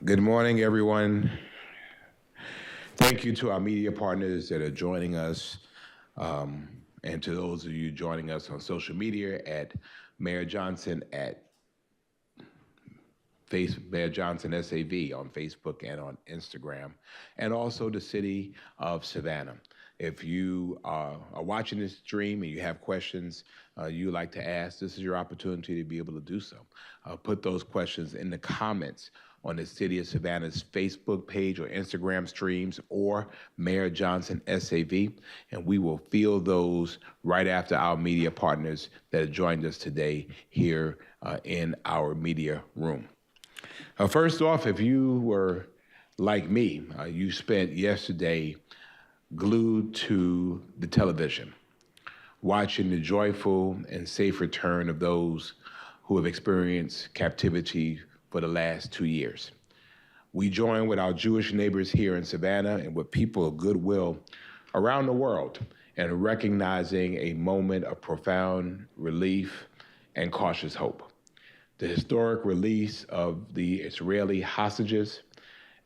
Good morning, everyone. Thank you to our media partners that are joining us, and to those of you joining us on social media at Mayor Johnson at Mayor Johnson SAV on Facebook and on Instagram, and also the city of Savannah. If you are watching this stream and you have questions you'd like to ask, this is your opportunity to be able to do so. Put those questions in the comments on the City of Savannah's Facebook page or Instagram streams or Mayor Johnson SAV, and we will field those right after our media partners that have joined us today here in our media room. First off, if you were like me, you spent yesterday glued to the television, watching the joyful and safe return of those who have experienced captivity for the last 2 years. We join with our Jewish neighbors here in Savannah and with people of goodwill around the world in recognizing a moment of profound relief and cautious hope. The historic release of the Israeli hostages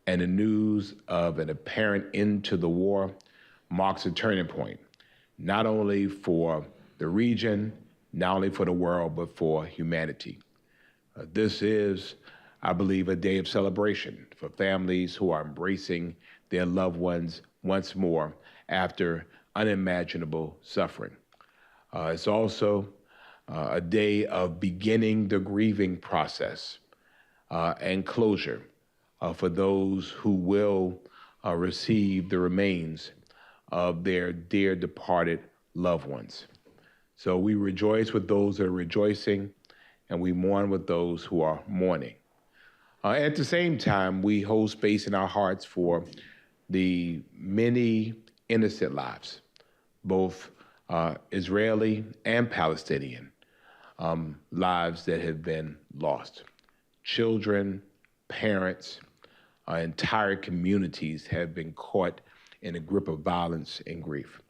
and the news of an apparent end to the war marks a turning point, not only for the region, not only for the world, but for humanity. This is, I believe, a day of celebration for families who are embracing their loved ones once more after unimaginable suffering. It's also a day of beginning the grieving process and closure for those who will receive the remains of their dear departed loved ones. So we rejoice with those that are rejoicing, and we mourn with those who are mourning. At the same time, we hold space in our hearts for the many innocent lives, both Israeli and Palestinian, lives that have been lost. Children, parents, entire communities have been caught in a grip of violence and grief.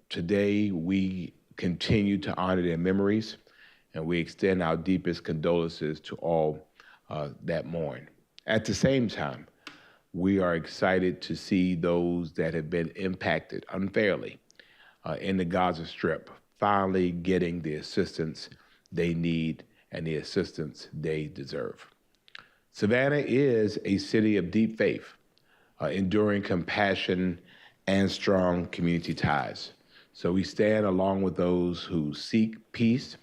Today, we continue to honor their memories, and we extend our deepest condolences to all that mourn. At the same time, we are excited to see those that have been impacted unfairly in the Gaza Strip finally getting the assistance they need and the assistance they deserve. Savannah is a city of deep faith, enduring compassion and strong community ties. So we stand along with those who seek peace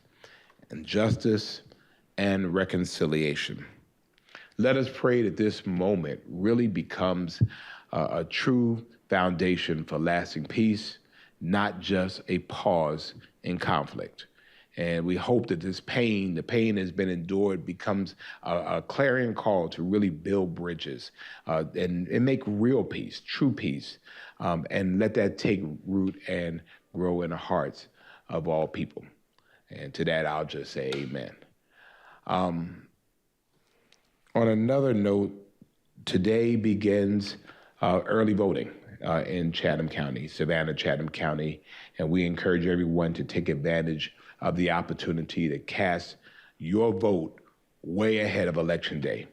and justice and reconciliation. Let us pray that this moment really becomes a true foundation for lasting peace, not just a pause in conflict. And we hope that the pain has been endured, becomes a clarion call to really build bridges and make real peace, true peace, and let that take root and grow in the hearts of all people. And to that, I'll just say amen. On another note, today begins early voting in Chatham County, Savannah, Chatham County, and we encourage everyone to take advantage of the opportunity to cast your vote way ahead of Election Day.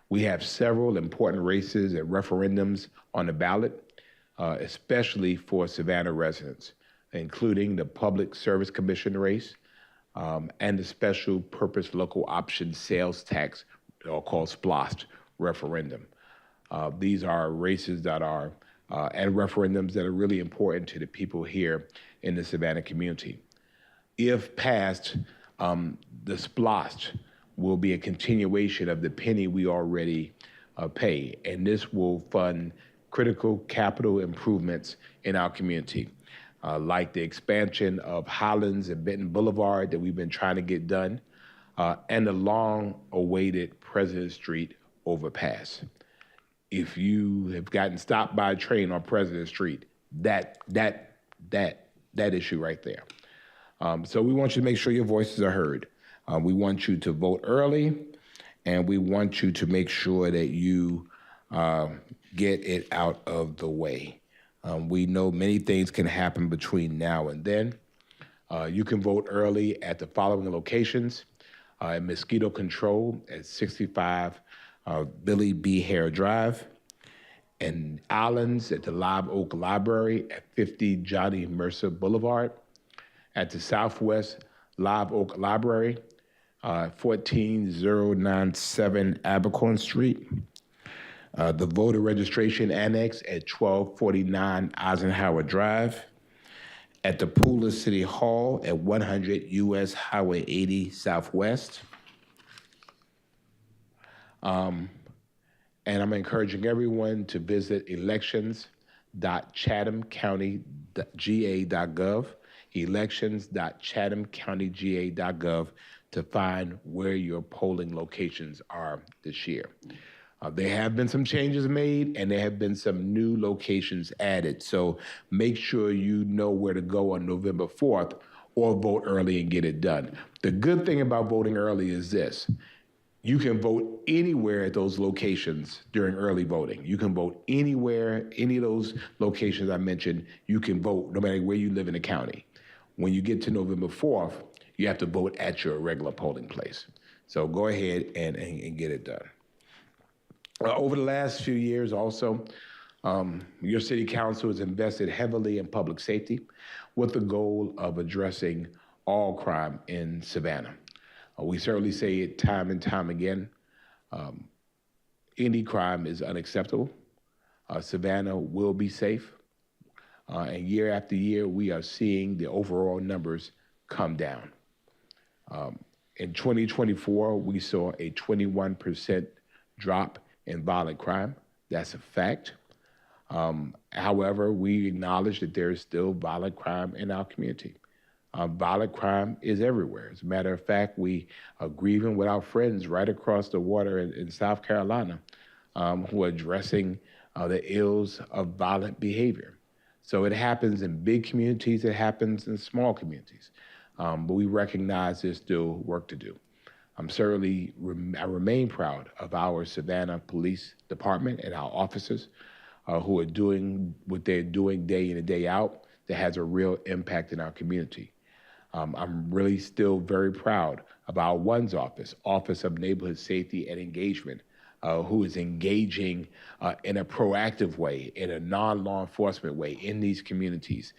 We have several important races and referendums on the ballot, especially for Savannah residents, including the Public Service Commission race and the Special Purpose Local Option Sales Tax, or called SPLOST, referendum. These are races that are and referendums that are really important to the people here in the Savannah community. If passed, the SPLOST will be a continuation of the penny we already pay, and this will fund critical capital improvements in our community, like the expansion of Highlands and Benton Boulevard that we've been trying to get done, and the long-awaited President Street overpass. If you have gotten stopped by a train on President Street, that issue right there. So we want you to make sure your voices are heard. We want you to vote early, and we want you to make sure that you get it out of the way. We know many things can happen between now and then. You can vote early at the following locations: mosquito control at 65 Billy B. Hare Drive, and Allen's at the Live Oak Library at 50 Johnny Mercer Boulevard, at the Southwest Live Oak Library, 14097 Abercorn Street, the Voter Registration Annex at 1249 Eisenhower Drive, at the Pooler City Hall at 100 US Highway 80 Southwest. And I'm encouraging everyone to visit elections.chathamcountyga.gov, elections.chathamcountyga.gov to find where your polling locations are this year. There have been some changes made, and there have been some new locations added. So make sure you know where to go on November 4th or vote early and get it done. The good thing about voting early is this. You can vote anywhere at those locations during early voting. You can vote anywhere, any of those locations I mentioned, you can vote no matter where you live in the county. When you get to November 4th, you have to vote at your regular polling place. So go ahead and get it done. Over the last few years also, your city council has invested heavily in public safety with the goal of addressing all crime in Savannah. We certainly say it time and time again. Any crime is unacceptable. Savannah will be safe. And year after year, we are seeing the overall numbers come down. In 2024, we saw a 21% drop in violent crime. That's a fact. However, we acknowledge that there is still violent crime in our community. Violent crime is everywhere. As a matter of fact, we are grieving with our friends right across the water in South Carolina who are addressing the ills of violent behavior. So it happens in big communities, it happens in small communities. But we recognize there's still work to do. I remain proud of our Savannah Police Department and our officers who are doing what they're doing day in and day out that has a real impact in our community. I'm really still very proud of our ONE's office, Office of Neighborhood Safety and Engagement, who is engaging in a proactive way, in a non-law enforcement way in these communities,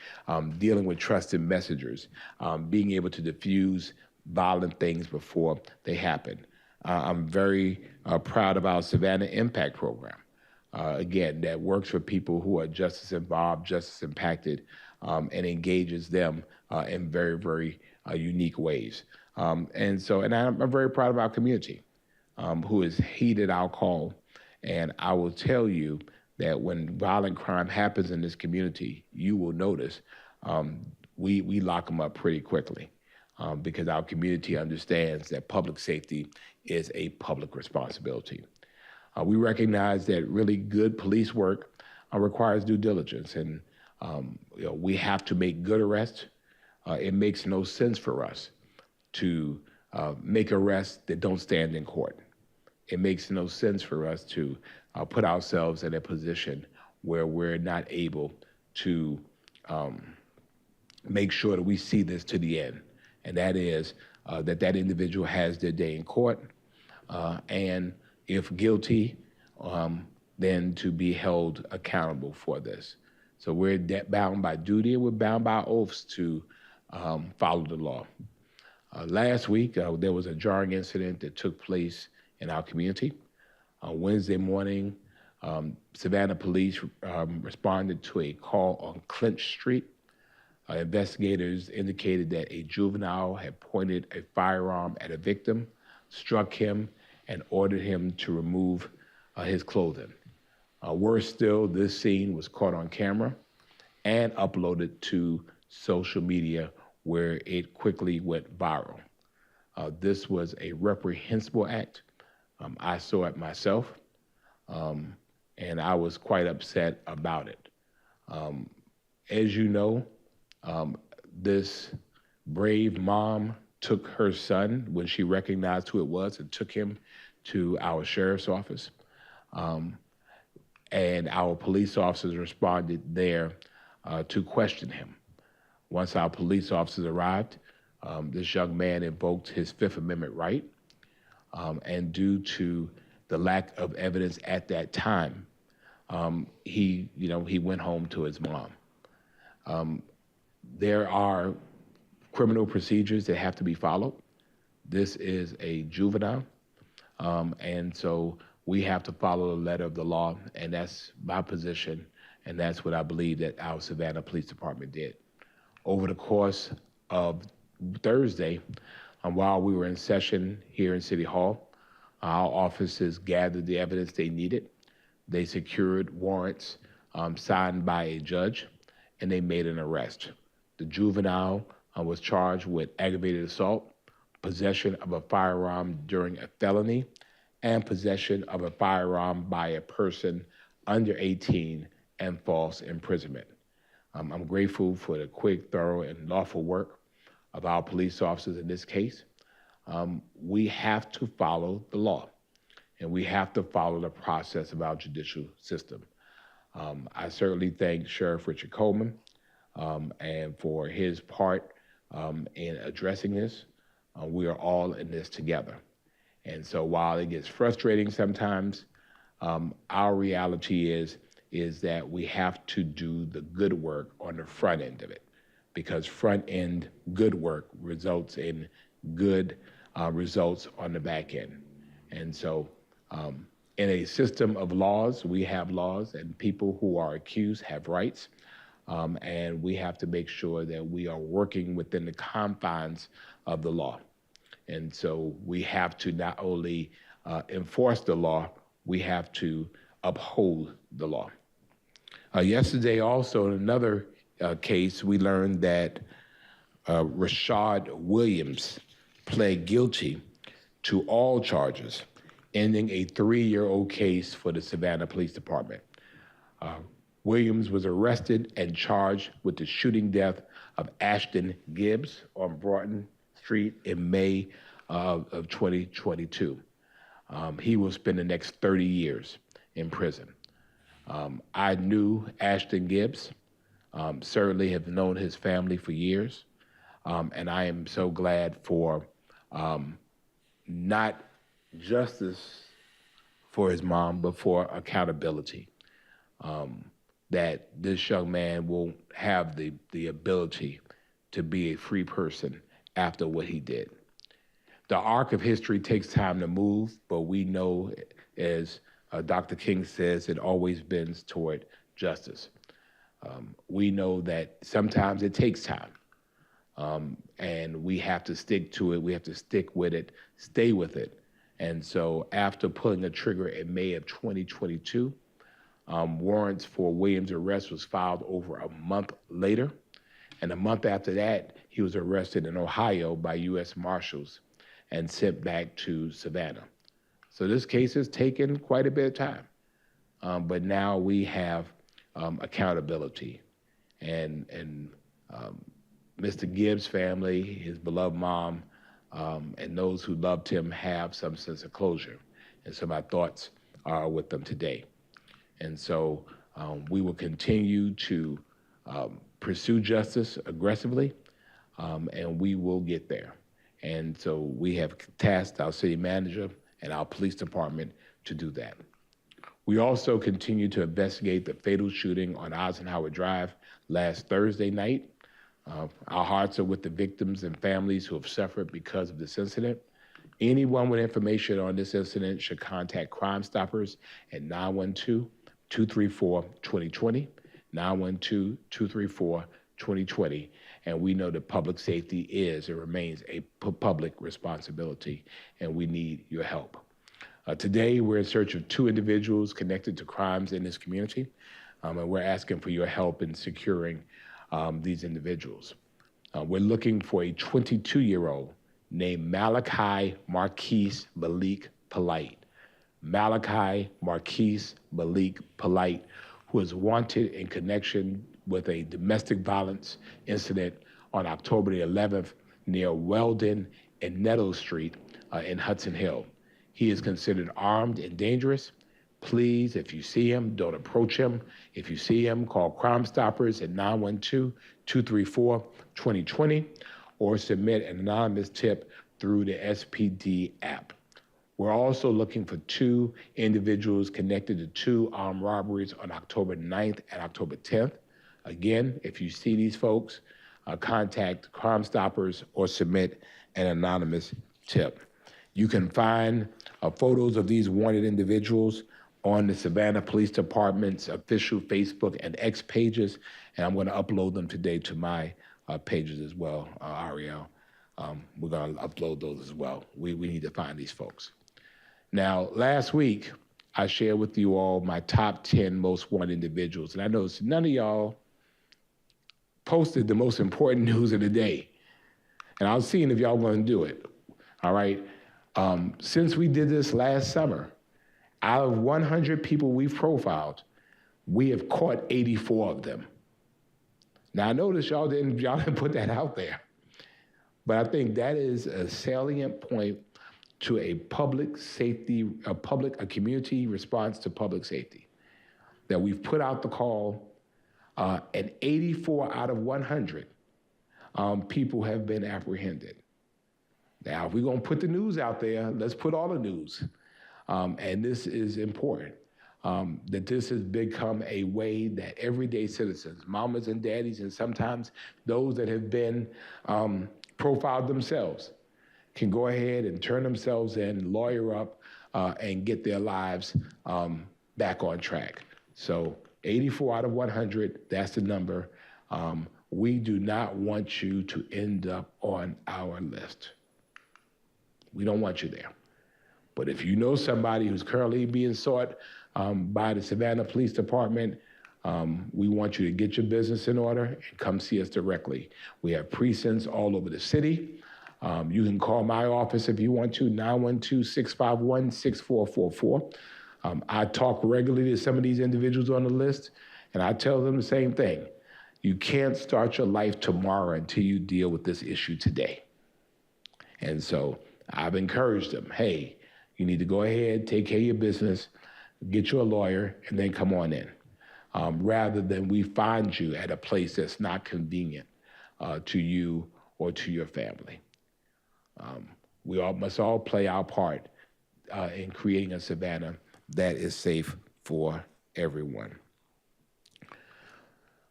dealing with trusted messengers, being able to diffuse violent things before they happen. I'm very proud of our Savannah Impact Program. Again, that works for people who are justice involved, justice impacted, and engages them in very, very unique ways. And I'm very proud of our community who has heeded our call. And I will tell you that when violent crime happens in this community, you will notice we lock them up pretty quickly. Because our community understands that public safety is a public responsibility. We recognize that really good police work requires due diligence, and we have to make good arrests. It makes no sense for us to make arrests that don't stand in court. It makes no sense for us to put ourselves in a position where we're not able to make sure that we see this to the end. And that is that individual has their day in court, and if guilty, then to be held accountable for this. So we're bound by duty and we're bound by oaths to follow the law. Last week, there was a jarring incident that took place in our community. On Wednesday morning, Savannah police responded to a call on Clinch Street. Investigators indicated that a juvenile had pointed a firearm at a victim, struck him, and ordered him to remove his clothing. Worse still, this scene was caught on camera and uploaded to social media where it quickly went viral. This was a reprehensible act. I saw it myself, and I was quite upset about it. As you know, this brave mom took her son when she recognized who it was and took him to our sheriff's office. And our police officers responded there to question him. Once our police officers arrived, this young man invoked his Fifth Amendment right. And due to the lack of evidence at that time, he went home to his mom. There are criminal procedures that have to be followed. This is a juvenile, and so we have to follow the letter of the law, and that's my position, and that's what I believe that our Savannah Police Department did. Over the course of Thursday, while we were in session here in City Hall, our officers gathered the evidence they needed. They secured warrants signed by a judge, and they made an arrest. The juvenile was charged with aggravated assault, possession of a firearm during a felony, and possession of a firearm by a person under 18 and false imprisonment. I'm grateful for the quick, thorough, and lawful work of our police officers in this case. We have to follow the law, and we have to follow the process of our judicial system. I certainly thank Sheriff Richard Coleman and for his part in addressing this. We are all in this together. And so while it gets frustrating sometimes, our reality is that we have to do the good work on the front end of it, because front end good work results in good results on the back end. And so in a system of laws, we have laws, and people who are accused have rights. And we have to make sure that we are working within the confines of the law. And so we have to not only enforce the law, we have to uphold the law. Yesterday also, in another case, we learned that Rashad Williams pled guilty to all charges, ending a 3-year-old case for the Savannah Police Department. Williams was arrested and charged with the shooting death of Ashton Gibbs on Broughton Street in May of 2022. He will spend the next 30 years in prison. I knew Ashton Gibbs, certainly have known his family for years, and I am so glad for not justice for his mom, but for accountability. That this young man will have the ability to be a free person after what he did. The arc of history takes time to move, but we know, as Dr. King says, it always bends toward justice. We know that sometimes it takes time, and we have to stick to it. We have to stick with it, stay with it. And so after pulling the trigger in May of 2022, warrants for Williams' arrest was filed over a month later. And a month after that, he was arrested in Ohio by U.S. Marshals and sent back to Savannah. So this case has taken quite a bit of time, but now we have accountability. And Mr. Gibbs' family, his beloved mom, and those who loved him have some sense of closure. And so my thoughts are with them today. And so we will continue to pursue justice aggressively, and we will get there. And so we have tasked our city manager and our police department to do that. We also continue to investigate the fatal shooting on Eisenhower Drive last Thursday night. Our hearts are with the victims and families who have suffered because of this incident. Anyone with information on this incident should contact Crime Stoppers at 912-234-2020, 912-234-2020. And we know that public safety is and remains a public responsibility, and we need your help. Today, we're in search of 2 individuals connected to crimes in this community, and we're asking for your help in securing these individuals. We're looking for a 22-year-old named Malachi Marquise Malik Polite. Malachi Marquise Malik Polite, who is wanted in connection with a domestic violence incident on October the 11th near Weldon and Nettle Street in Hudson Hill. He is considered armed and dangerous. Please, if you see him, don't approach him. If you see him, call Crime Stoppers at 912-234-2020 or submit an anonymous tip through the SPD app. We're also looking for 2 individuals connected to 2 armed robberies on October 9th and October 10th. Again, if you see these folks, contact Crime Stoppers or submit an anonymous tip. You can find photos of these wanted individuals on the Savannah Police Department's official Facebook and X pages, and I'm going to upload them today to my pages as well, Ariel. We're going to upload those as well. We need to find these folks. Now, last week, I shared with you all my top 10 most wanted individuals, and I noticed none of y'all posted the most important news of the day. And I was seeing if y'all want to do it, all right? Since we did this last summer, out of 100 people we've profiled, we have caught 84 of them. Now, I noticed y'all didn't put that out there, but I think that is a salient point to a public safety, a community response to public safety, that we've put out the call, and 84 out of 100 people have been apprehended. Now, if we're gonna put the news out there, let's put all the news. And this is important, that this has become a way that everyday citizens, mamas and daddies, and sometimes those that have been profiled themselves, can go ahead and turn themselves in, lawyer up, and get their lives back on track. So 84 out of 100, that's the number. We do not want you to end up on our list. We don't want you there. But if you know somebody who's currently being sought by the Savannah Police Department, we want you to get your business in order and come see us directly. We have precincts all over the city. You can call my office if you want to, 912-651-6444. I talk regularly to some of these individuals on the list, and I tell them the same thing. You can't start your life tomorrow until you deal with this issue today. And so I've encouraged them, hey, you need to go ahead, take care of your business, get you a lawyer, and then come on in, rather than we find you at a place that's not convenient to you or to your family. We must all play our part in creating a Savannah that is safe for everyone.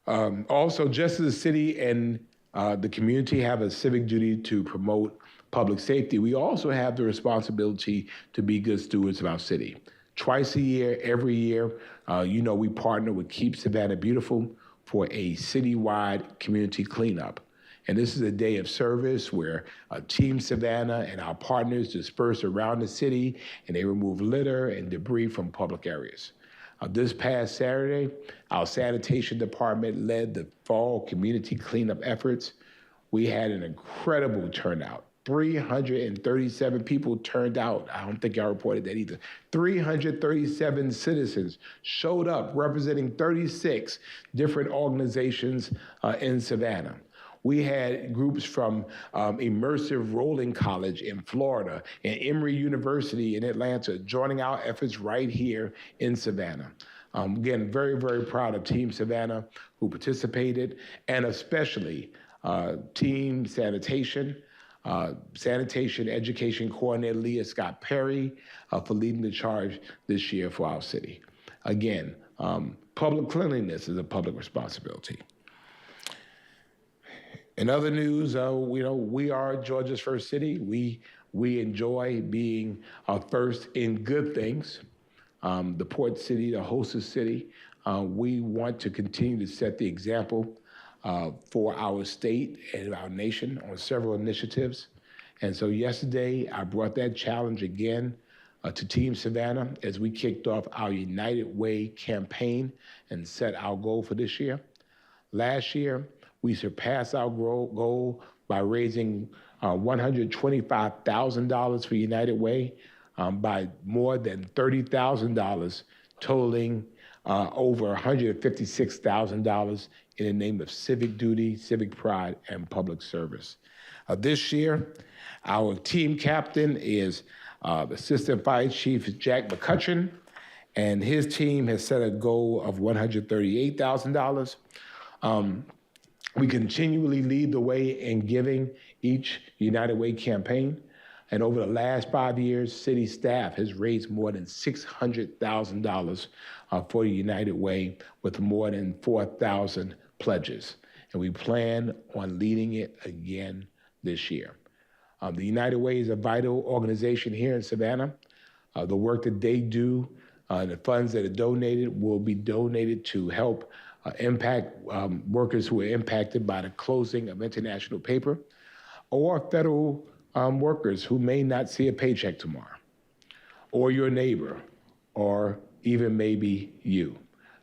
Also, just as the city and the community have a civic duty to promote public safety, we also have the responsibility to be good stewards of our city. Twice a year, every year, we partner with Keep Savannah Beautiful for a citywide community cleanup. And this is a day of service where Team Savannah and our partners disperse around the city and they remove litter and debris from public areas. This past Saturday, our sanitation department led the fall community cleanup efforts. We had an incredible turnout. 337 people turned out. I don't think y'all reported that either. 337 citizens showed up representing 36 different organizations in Savannah. We had groups from Immersive Rolling College in Florida and Emory University in Atlanta joining our efforts right here in Savannah. Again, very, very proud of Team Savannah who participated, and especially Team Sanitation, Sanitation Education Coordinator Leah Scott Perry for leading the charge this year for our city. Again, public cleanliness is a public responsibility. In other news, we are Georgia's first city. We enjoy being first in good things. The port city, the hostess city. We want to continue to set the example for our state and our nation on several initiatives. And so yesterday, I brought that challenge again to Team Savannah as we kicked off our United Way campaign and set our goal for this year. Last year, we surpassed our goal by raising $125,000 for United Way, by more than $30,000, totaling over $156,000 in the name of civic duty, civic pride, and public service. This year, our team captain is Assistant Fire Chief Jack McCutcheon, and his team has set a goal of $138,000. We continually lead the way in giving each United Way campaign. And over the last 5 years, city staff has raised more than $600,000 for the United Way with more than 4,000 pledges. And we plan on leading it again this year. The United Way is a vital organization here in Savannah. The work that they do, the funds that are donated will be donated to help impact workers who are impacted by the closing of International Paper, or federal workers who may not see a paycheck tomorrow, or your neighbor, or even maybe you.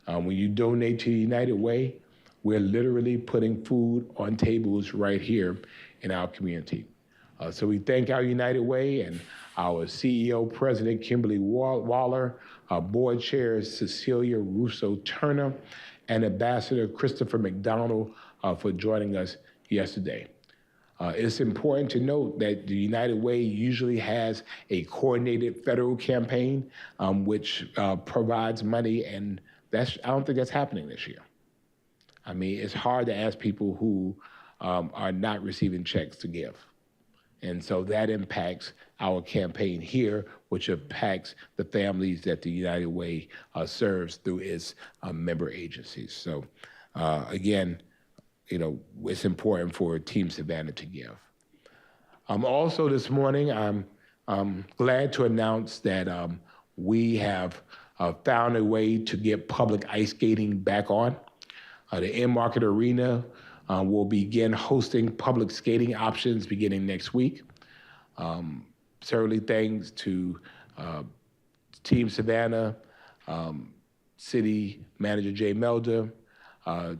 When you donate to the United Way, we're literally putting food on tables right here in our community. So we thank our United Way and our CEO, President Kimberly Waller, our board chair, Cecilia Russo Turner, and Ambassador Christopher McDonald for joining us yesterday. It's important to note that the United Way usually has a coordinated federal campaign which provides money, and I don't think that's happening this year. I mean, it's hard to ask people who are not receiving checks to give. And so that impacts our campaign here, which impacts the families that the United Way serves through its member agencies. So again, it's important for Team Savannah to give. Also this morning, I'm glad to announce that we have found a way to get public ice skating back on. The in-market arena will begin hosting public skating options beginning next week. Certainly thanks to Team Savannah, City Manager Jay Melder,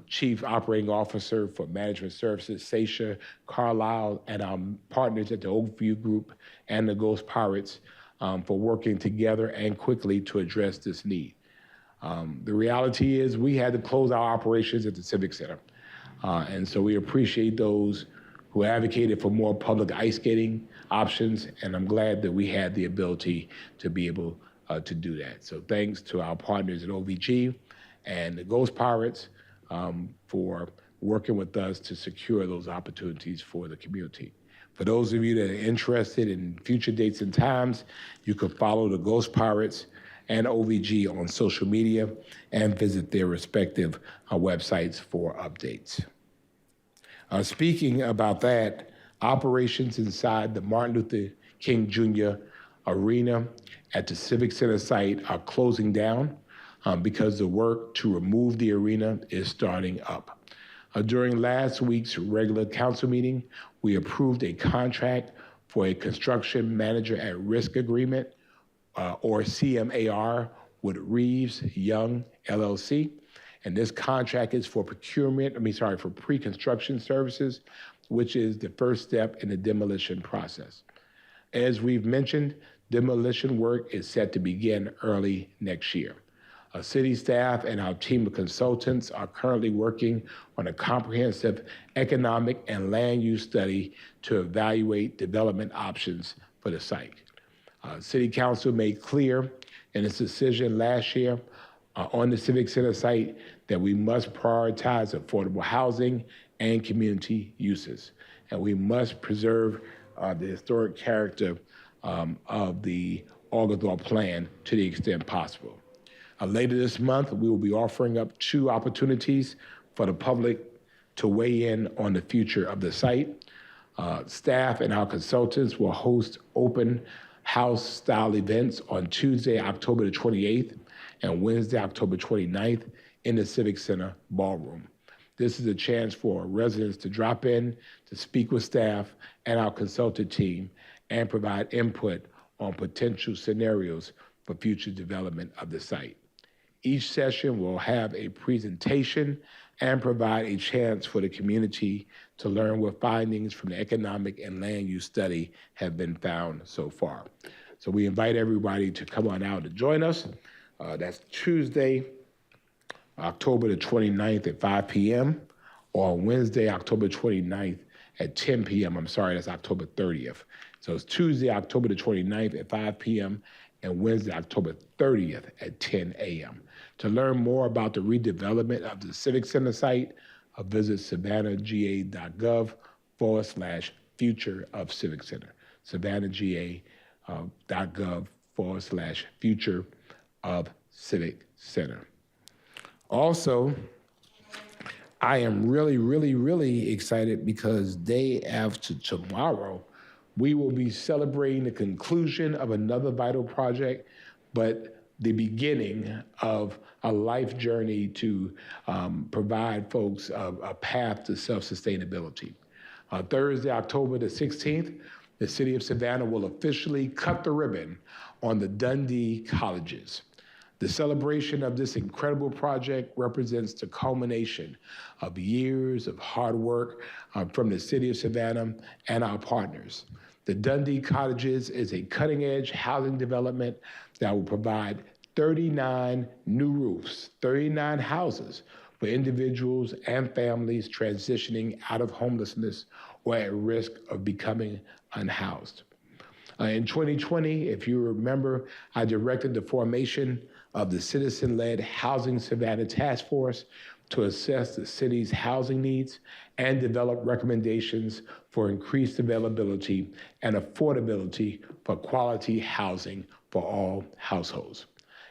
Chief Operating Officer for Management Services, Sasha Carlisle, and our partners at the Oakview Group and the Ghost Pirates for working together and quickly to address this need. The reality is we had to close our operations at the Civic Center. And so we appreciate those who advocated for more public ice skating options, and I'm glad that we had the ability to be able to do that. So thanks to our partners at OVG and the Ghost Pirates for working with us to secure those opportunities for the community. For those of you that are interested in future dates and times, you can follow the Ghost Pirates and OVG on social media and visit their respective websites for updates. Speaking about that, operations inside the Martin Luther King Jr. Arena at the Civic Center site are closing down because the work to remove the arena is starting up. During last week's regular council meeting, we approved a contract for a construction manager at risk agreement, or CMAR, with Reeves Young LLC. And this contract is for for pre-construction services, which is the first step in the demolition process. As we've mentioned, demolition work is set to begin early next year. City staff and our team of consultants are currently working on a comprehensive economic and land use study to evaluate development options for the site. City Council made clear in its decision last year on the Civic Center site that we must prioritize affordable housing and community uses. And we must preserve the historic character of the Oglethorpe plan to the extent possible. Later this month, we will be offering up 2 opportunities for the public to weigh in on the future of the site. Staff and our consultants will host open house style events on Tuesday, October the 28th and Wednesday, October 29th in the Civic Center ballroom. This is a chance for residents to drop in, to speak with staff and our consultant team, and provide input on potential scenarios for future development of the site. Each session will have a presentation and provide a chance for the community to learn what findings from the economic and land use study have been found so far. So we invite everybody to come on out and join us. That's Tuesday, October the 29th at 5 p.m. or Wednesday, October 29th at 10 p.m. I'm sorry, that's October 30th. So it's Tuesday, October the 29th at 5 p.m. and Wednesday, October 30th at 10 a.m. To learn more about the redevelopment of the Civic Center site, visit savannahga.gov/future of Civic Center. savannahga.gov/future of Civic Center. Also, I am really, really, really excited because day after tomorrow, we will be celebrating the conclusion of another vital project, but the beginning of a life journey to provide folks a path to self-sustainability. Thursday, October the 16th, the city of Savannah will officially cut the ribbon on the Dundee colleges. The celebration of this incredible project represents the culmination of years of hard work from the city of Savannah and our partners. The Dundee Cottages is a cutting-edge housing development that will provide 39 new roofs, 39 houses for individuals and families transitioning out of homelessness or at risk of becoming unhoused. In 2020, if you remember, I directed the formation of the citizen-led Housing Savannah Task Force to assess the city's housing needs and develop recommendations for increased availability and affordability for quality housing for all households.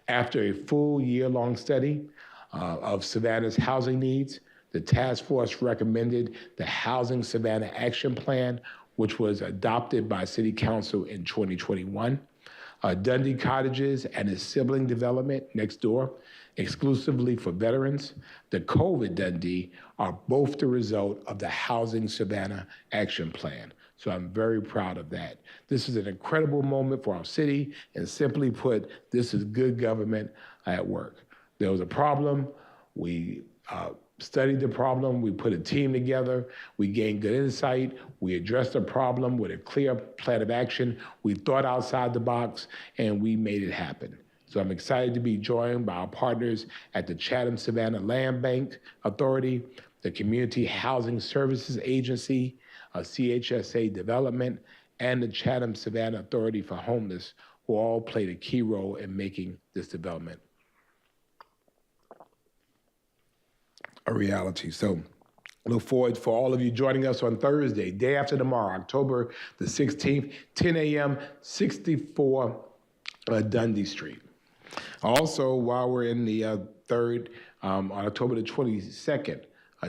After a full year-long study of Savannah's housing needs, the task force recommended the Housing Savannah Action Plan, which was adopted by City Council in 2021. Dundee Cottages and its sibling development next door, exclusively for veterans, the COVID Dundee, are both the result of the Housing Savannah Action Plan. So I'm very proud of that. This is an incredible moment for our city, and simply put, this is good government at work. There was a problem, we studied the problem, we put a team together, we gained good insight, we addressed the problem with a clear plan of action, we thought outside the box, and we made it happen. So I'm excited to be joined by our partners at the Chatham-Savannah Land Bank Authority, the Community Housing Services Agency, CHSA Development, and the Chatham-Savannah Authority for Homeless, who all played a key role in making this development a reality. So look forward for all of you joining us on Thursday, day after tomorrow, October the 16th, 10 a.m., 64 Dundee Street. Also, while we're in the on October the 22nd,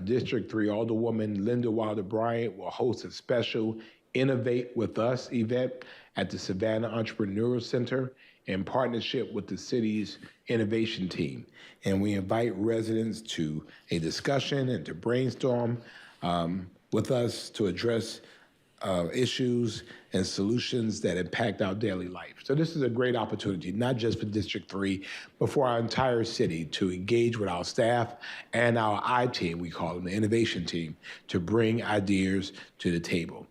District 3 Alderwoman Linda Wilder Bryant will host a special Innovate With Us event at the Savannah Entrepreneurial Center in partnership with the city's innovation team. And we invite residents to a discussion and to brainstorm with us to address issues and solutions that impact our daily life. So this is a great opportunity, not just for District 3, but for our entire city to engage with our staff and our I-team, we call them the innovation team, to bring ideas to the table.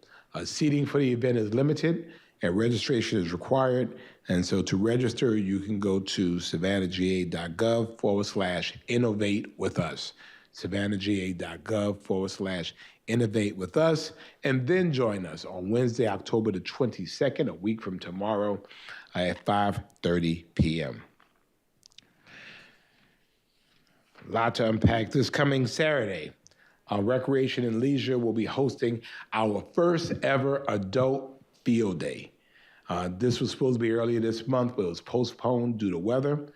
Seating for the event is limited and registration is required. And so to register, you can go to savannahga.gov/innovate with us. savannahga.gov/innovate with us, and then join us on Wednesday, October the 22nd, a week from tomorrow at 5:30 p.m. A lot to unpack. This coming Saturday, Recreation and Leisure will be hosting our first ever adult field day. This was supposed to be earlier this month, but it was postponed due to weather.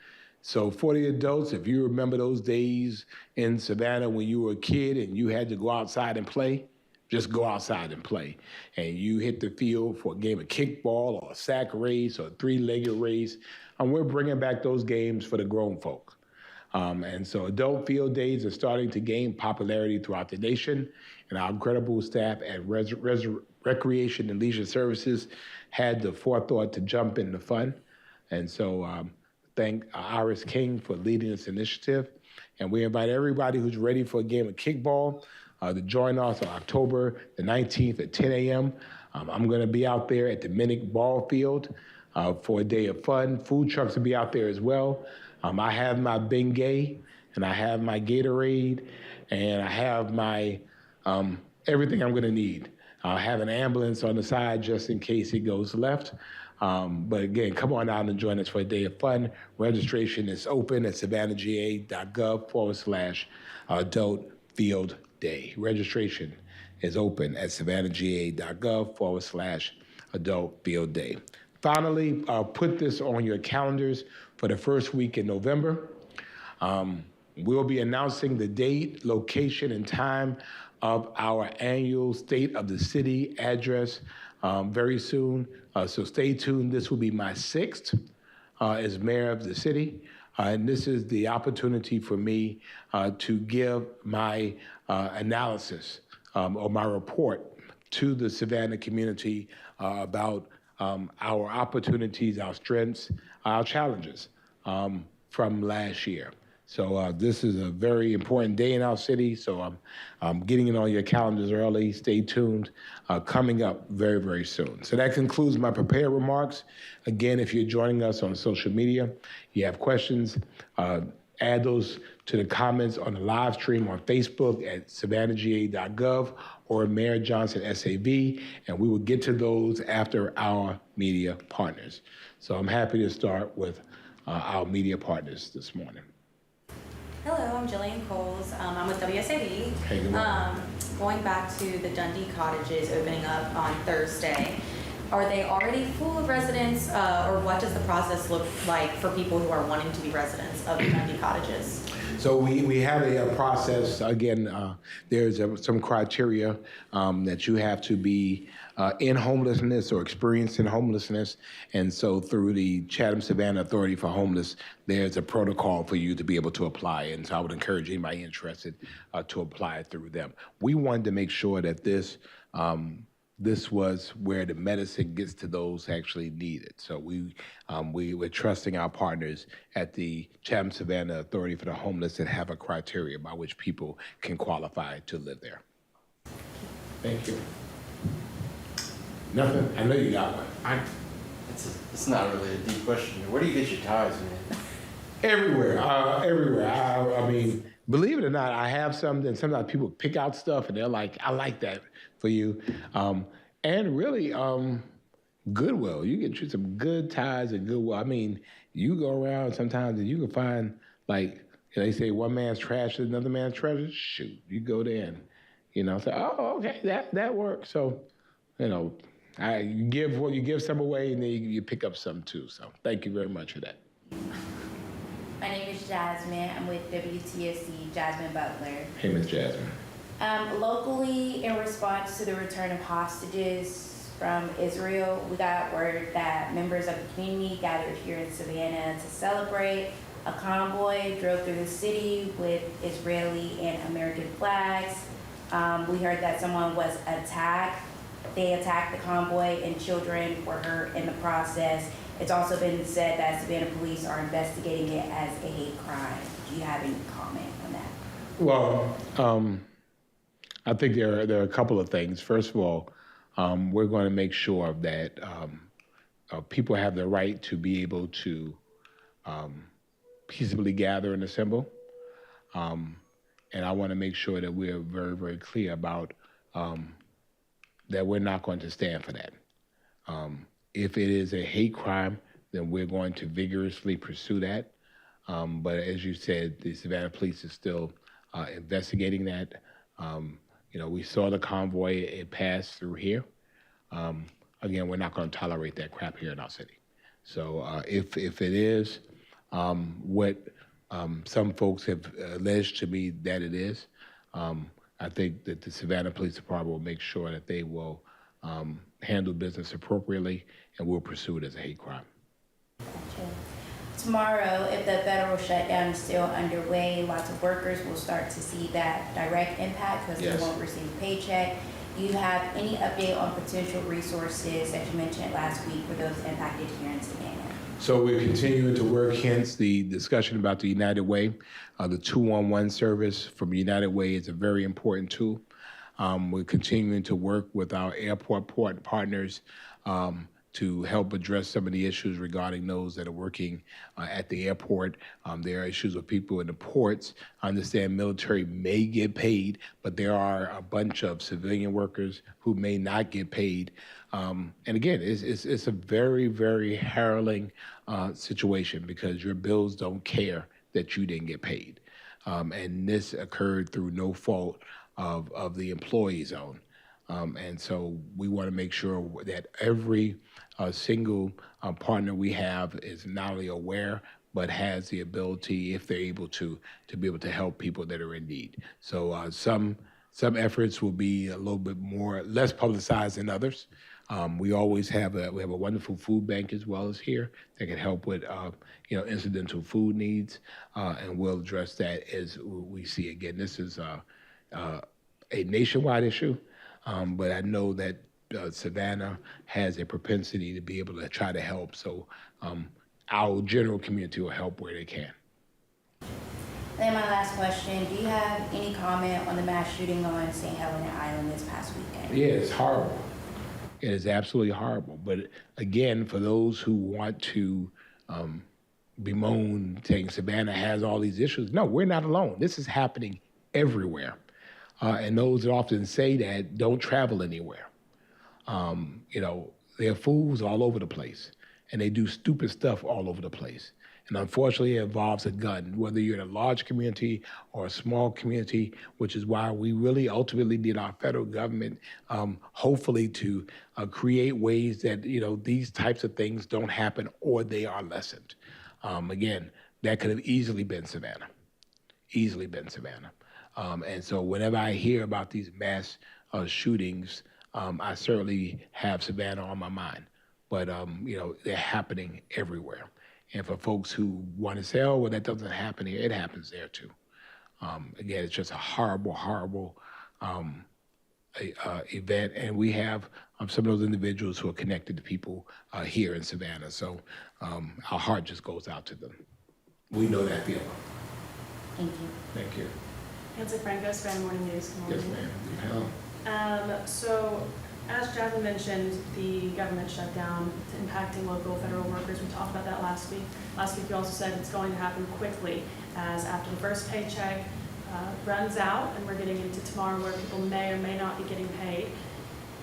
So for the adults, if you remember those days in Savannah when you were a kid and you had to go outside and play, just go outside and play. And you hit the field for a game of kickball or a sack race or a three-legged race. And we're bringing back those games for the grown folk. And so adult field days are starting to gain popularity throughout the nation. And our incredible staff at Recreation and Leisure Services had the forethought to jump in the fun. And so thank Iris King for leading this initiative. And we invite everybody who's ready for a game of kickball to join us on October the 19th at 10 a.m. I'm gonna be out there at the Minnick Ball Field for a day of fun. Food trucks will be out there as well. I have my Bengay, and I have my Gatorade, and I have my everything I'm gonna need. I'll have an ambulance on the side just in case it goes left. But again, come on out and join us for a day of fun. Registration is open at savannahga.gov/adult field day. Registration is open at savannahga.gov/ Adult Field Day. Finally, put this on your calendars for the first week in November. We'll be announcing the date, location, and time of our annual State of the City address very soon. So stay tuned. This will be my sixth as mayor of the city. And this is the opportunity for me to give my analysis or my report to the Savannah community about our opportunities, our strengths, our challenges from last year. So this is a very important day in our city, so I'm getting it on your calendars early. Stay tuned. Coming up very, very soon. So that concludes my prepared remarks. Again, if you're joining us on social media, you have questions, add those to the comments on the live stream on Facebook at savannahga.gov or Mayor Johnson SAV, and we will get to those after our media partners. So I'm happy to start with our media partners this morning. Hello, I'm Jillian Coles. I'm with WSAV. Hey, good morning. Going back to the Dundee cottages opening up on Thursday, are they already full of residents, or what does the process look like for people who are wanting to be residents of the Dundee cottages? So we have a process. Again, there's some criteria that you have to be in homelessness or experiencing homelessness. And so through the Chatham-Savannah Authority for Homeless, there's a protocol for you to be able to apply. And so I would encourage anybody interested to apply through them. We wanted to make sure that this was where the medicine gets to those who actually need it. So we're trusting our partners at the Chatham-Savannah Authority for the Homeless that have a criteria by which people can qualify to live there. Thank you. Nothing? I know you got one. It's not really a deep question. Where do you get your ties, man? Everywhere, everywhere. I mean, believe it or not, I have some, and sometimes people pick out stuff and they're like, I like that for you. And really, Goodwill. You get you some good ties at Goodwill. I mean, you go around sometimes and you can find, like, they say one man's trash is another man's treasure. Shoot, you go there and, say, oh, okay, that works. So, you give some away and then you pick up some too. So thank you very much for that. My name is Jasmine. I'm with WTSC, Jasmine Butler. Hey, Ms. Jasmine. Locally, in response to the return of hostages from Israel, we got word that members of the community gathered here in Savannah to celebrate. A convoy drove through the city with Israeli and American flags. We heard that someone was attacked. They attacked the convoy and children were hurt in the process. It's also been said that Savannah police are investigating it as a hate crime. Do you have any comment on that? Well, I think there are a couple of things. First of all, we're going to make sure that people have the right to be able to peaceably gather and assemble. And I want to make sure that we're very, very clear about that we're not going to stand for that. If it is a hate crime, then we're going to vigorously pursue that. But as you said, the Savannah police is still investigating that. We saw the convoy, it passed through here. Again, we're not going to tolerate that crap here in our city. So if it is what some folks have alleged to me that it is, I think that the Savannah Police Department will make sure that they will handle business appropriately and we'll pursue it as a hate crime. Gotcha. Tomorrow, if the federal shutdown is still underway, lots of workers will start to see that direct impact because Yes. they won't receive a paycheck. Do you have any update on potential resources that you mentioned last week for those impacted here in Savannah? So we're continuing to work, hence the discussion about the United Way. The 211 service from United Way is a very important tool. We're continuing to work with our airport partners to help address some of the issues regarding those that are working at the airport. There are issues with people in the ports. I understand military may get paid, but there are a bunch of civilian workers who may not get paid. And again, it's a very, very harrowing situation because your bills don't care that you didn't get paid. And this occurred through no fault of the employee's own. And so we want to make sure that every single partner we have is not only aware, but has the ability, if they're able to be able to help people that are in need. So some efforts will be a little bit less publicized than others. We always have we have a wonderful food bank as well as here that can help with incidental food needs, and we'll address that as we see. Again, this is a nationwide issue, but I know that Savannah has a propensity to be able to try to help. So our general community will help where they can. Then my last question, do you have any comment on the mass shooting on St. Helena Island this past weekend? Yeah, it's horrible. It is absolutely horrible. But again, for those who want to bemoan saying Savannah has all these issues, no, we're not alone. This is happening everywhere. And those that often say that don't travel anywhere. There are fools all over the place, and they do stupid stuff all over the place. And unfortunately, it involves a gun, whether you're in a large community or a small community, which is why we really ultimately need our federal government, hopefully to create ways that, these types of things don't happen or they are lessened. Again, that could have easily been Savannah. And so whenever I hear about these mass shootings, I certainly have Savannah on my mind. But, they're happening everywhere. And for folks who want to say, oh, well, that doesn't happen here, it happens there too. Again, it's just a horrible event. And we have some of those individuals who are connected to people here in Savannah. So our heart just goes out to them. We know that feeling. Thank you. Thank you. Nancy Franco, Savannah Morning News. Good morning. Yes, ma'am. So, as Jasmine mentioned, the government shutdown impacting local federal workers. We talked about that last week. Last week you also said it's going to happen quickly, as after the first paycheck runs out and we're getting into tomorrow where people may or may not be getting paid.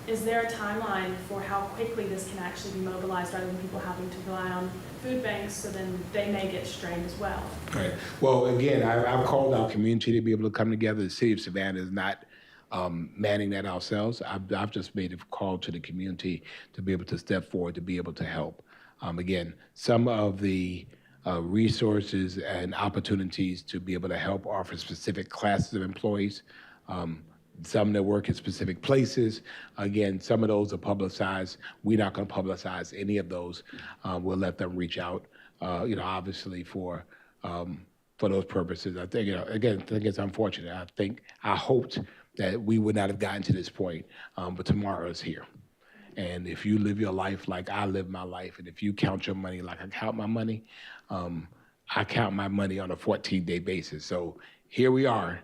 Is there a timeline for how quickly this can actually be mobilized rather than people having to rely on food banks, so then they may get strained as well? Right. Well, again, I've called our community to be able to come together. The city of Savannah is not manning that ourselves. I've just made a call to the community to be able to step forward, to be able to help. Again, some of the resources and opportunities to be able to help are for specific classes of employees. Some that work in specific places. Again, some of those are publicized. We're not going to publicize any of those. We'll let them reach out, obviously for those purposes. I think, again, I think it's unfortunate. I hoped that we would not have gotten to this point, but tomorrow is here. And if you live your life like I live my life, and if you count your money like I count my money, I count my money on a 14-day basis. So here we are.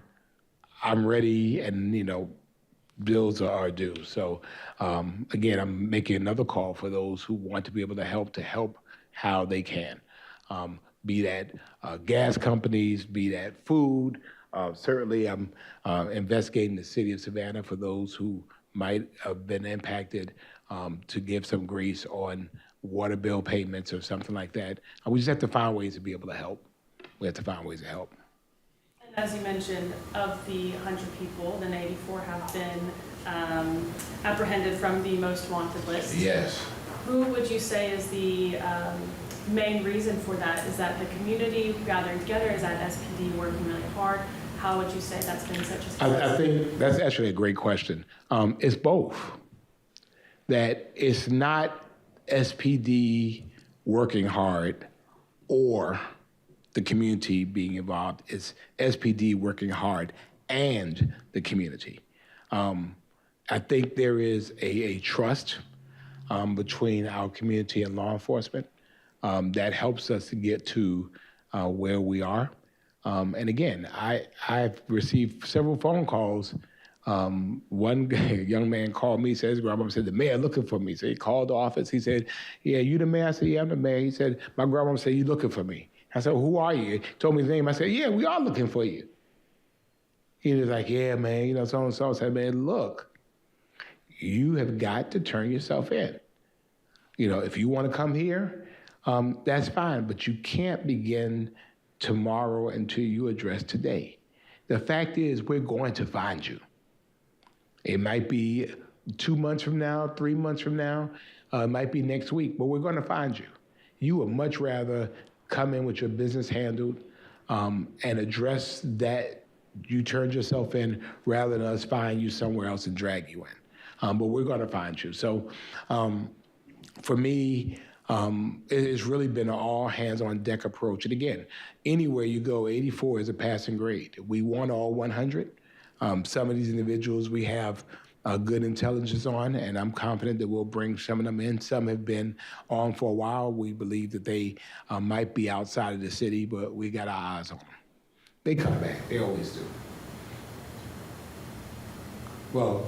I'm ready, and bills are due. So again, I'm making another call for those who want to be able to help how they can. Be that gas companies, be that food. Certainly, I'm investigating the city of Savannah for those who might have been impacted to give some grace on water bill payments or something like that. We just have to find ways to be able to help. We have to find ways to help. As you mentioned, of the 100 people, then 84 have been apprehended from the most wanted list. Yes. Who would you say is the main reason for that? Is that the community gathering together? Is that SPD working really hard? How would you say that's been such a success? I think that's actually a great question. It's both. That it's not SPD working hard or the community being involved. It's SPD working hard and the community. I think there is a trust between our community and law enforcement that helps us to get to where we are. And again, I've received several phone calls. One young man called me, said his grandmama said, the mayor looking for me. So he called the office. He said, yeah, you the mayor? I said, yeah, I'm the mayor. He said, my grandmama said, you looking for me? I said, who are you? He told me his name. I said, yeah, we are looking for you. He was like, yeah, man, so and so. I said, man, look, you have got to turn yourself in. If you want to come here, that's fine, but you can't begin tomorrow until you address today. The fact is, we're going to find you. It might be 2 months from now, 3 months from now, it might be next week, but we're going to find you. You would much rather come in with your business handled and address that you turned yourself in rather than us find you somewhere else and drag you in. But we're going to find you. So for me, it's really been an all hands on deck approach. And again, anywhere you go, 84 is a passing grade. We want all 100. Some of these individuals we have good intelligence on, and I'm confident that we'll bring some of them in. Some have been on for a while. We believe that they might be outside of the city, but we got our eyes on them. They come back. They always do. Well,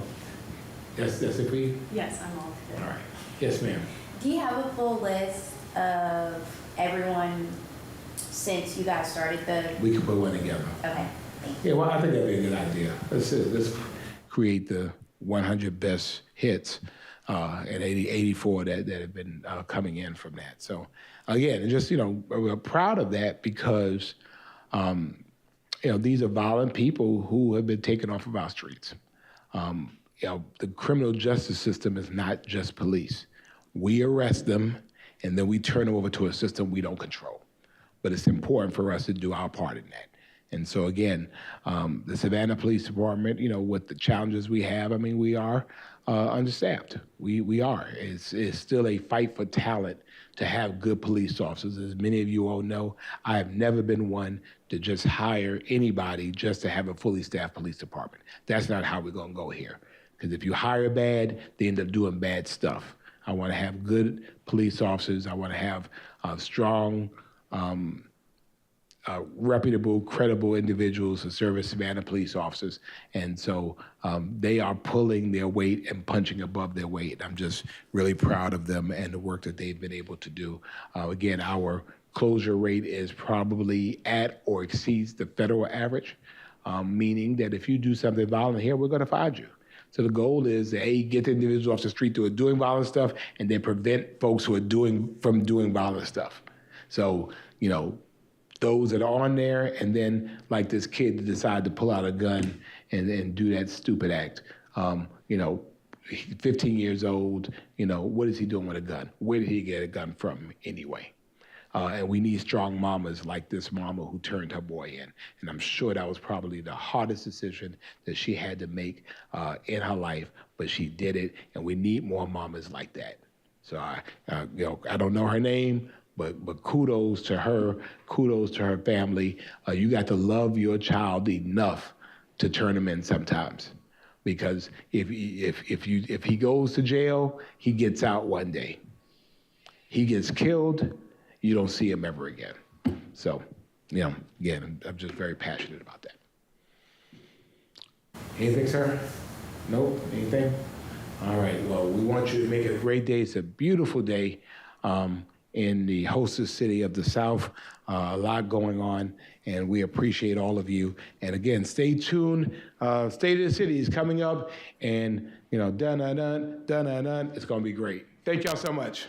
that's it for you? Yes, I'm all good. All right. Yes, ma'am. Do you have a full list of everyone since you guys started the? We can put one together. Okay. Yeah, well, I think that'd be a good idea. Let's create the 100 best hits and 84 that have been coming in from that. So again, just, we're proud of that because, these are violent people who have been taken off of our streets. The criminal justice system is not just police. We arrest them and then we turn them over to a system we don't control. But it's important for us to do our part in that. And so again, the Savannah Police Department, with the challenges we have, we are understaffed. We are. It's still a fight for talent to have good police officers. As many of you all know, I have never been one to just hire anybody just to have a fully staffed police department. That's not how we're gonna go here. Because if you hire bad, they end up doing bad stuff. I wanna have good police officers. I wanna have strong, reputable, credible individuals to serve as Savannah police officers. And so they are pulling their weight and punching above their weight. I'm just really proud of them and the work that they've been able to do. Again, our closure rate is probably at or exceeds the federal average, meaning that if you do something violent here, we're gonna find you. So the goal is to A, get the individuals off the street who are doing violent stuff and then prevent folks who are from doing violent stuff. So, those that are on there, and then like this kid decide to pull out a gun and do that stupid act. 15 years old, what is he doing with a gun? Where did he get a gun from anyway? And we need strong mamas like this mama who turned her boy in. And I'm sure that was probably the hardest decision that she had to make in her life, but she did it, and we need more mamas like that. So I don't know her name, but kudos to her family. You got to love your child enough to turn him in sometimes, because if he goes to jail, he gets out one day. He gets killed, you don't see him ever again. So, again, I'm just very passionate about that. Anything, sir? Nope. Anything? All right. Well, we want you to make it a great day. It's a beautiful day. In the hostess city of the South, a lot going on, and we appreciate all of you. And again, stay tuned. State of the City is coming up, and dun-dun-dun, dun-dun-dun. It's gonna be great. Thank y'all so much.